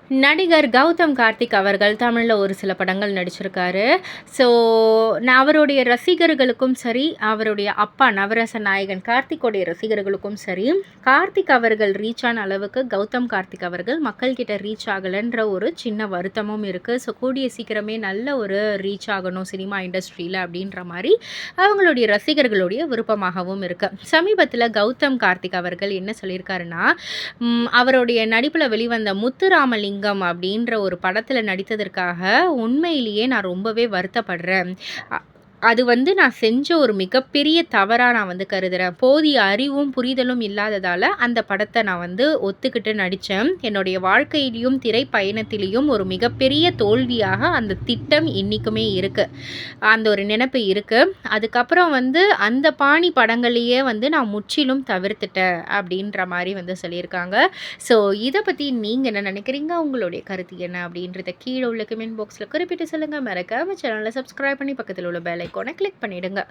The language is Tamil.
நடிகர் கௌதம் கார்த்திக் அவர்கள் தமிழ்ல ஒரு சில படங்கள் நடிச்சிருக்காரு. ஸோ, நான் அவருடைய ரசிகர்களுக்கும் சரி, அவருடைய அப்பா நவரச நாயகன் கார்த்திக்கோடைய ரசிகர்களுக்கும் சரி, கார்த்திக் அவர்கள் ரீச் ஆன அளவுக்கு கௌதம் கார்த்திக் அவர்கள் மக்கள்கிட்ட ரீச் ஆகலைன்ற ஒரு சின்ன வருத்தமும் இருக்கு. ஸோ, கூடிய சீக்கிரமே நல்ல ஒரு ரீச் ஆகணும் சினிமா இண்டஸ்ட்ரியில அப்படின்ற மாரி அவங்களுடைய ரசிகர்களுடைய விருப்பமாகவும் இருக்கு. சமீபத்தில கௌதம் கார்த்திக் அவர்கள் என்ன சொல்லியிருக்காருன்னா, அவருடைய நடிப்புல வெளிவந்த முத்துராமலிங்கம் அப்படின்ற ஒரு படத்துல நடித்ததற்காக உண்மையிலேயே நான் ரொம்பவே வருத்தப்படுறேன். அ அது வந்து நான் செஞ்ச ஒரு மிகப்பெரிய தவறா நான் வந்து கருதுறேன். போதிய அறிவும், புரிதலும் இல்லாததால அந்த படத்த நான் வந்து ஒத்துக்கிட்டு நடிச்சேன். என்னுடைய வாழ்க்கையிலயும், திரைப்பயணத்திலயும் ஒரு மிகப்பெரிய தோல்வியாக அந்த திட்டம் இன்னிக்குமே இருக்கு. அந்த ஒரு நினைப்பு இருக்கு. அதுக்கப்புறம் வந்து அந்த பாணி படங்களையே வந்து நான் முற்றிலும் தவிர்த்துட்டேன் அப்படின்ற மாரி வந்து சொல்லியிருக்காங்க. ஸோ, இத பத்தி நீங்க என்ன நினைக்கிறீங்க? உங்களுடைய கருத்து என்ன? அப்படின்றத கீழ உள்ள கமெண்ட் பாக்ஸ்ல குறிப்பிட்டு சொல்லுங்க. மறக்காம சேனல சப்ஸ்கிரைப் பண்ணி பக்கத்துல உள்ள பெல் ஐகான கிளிக் பண்ணிடுங்க.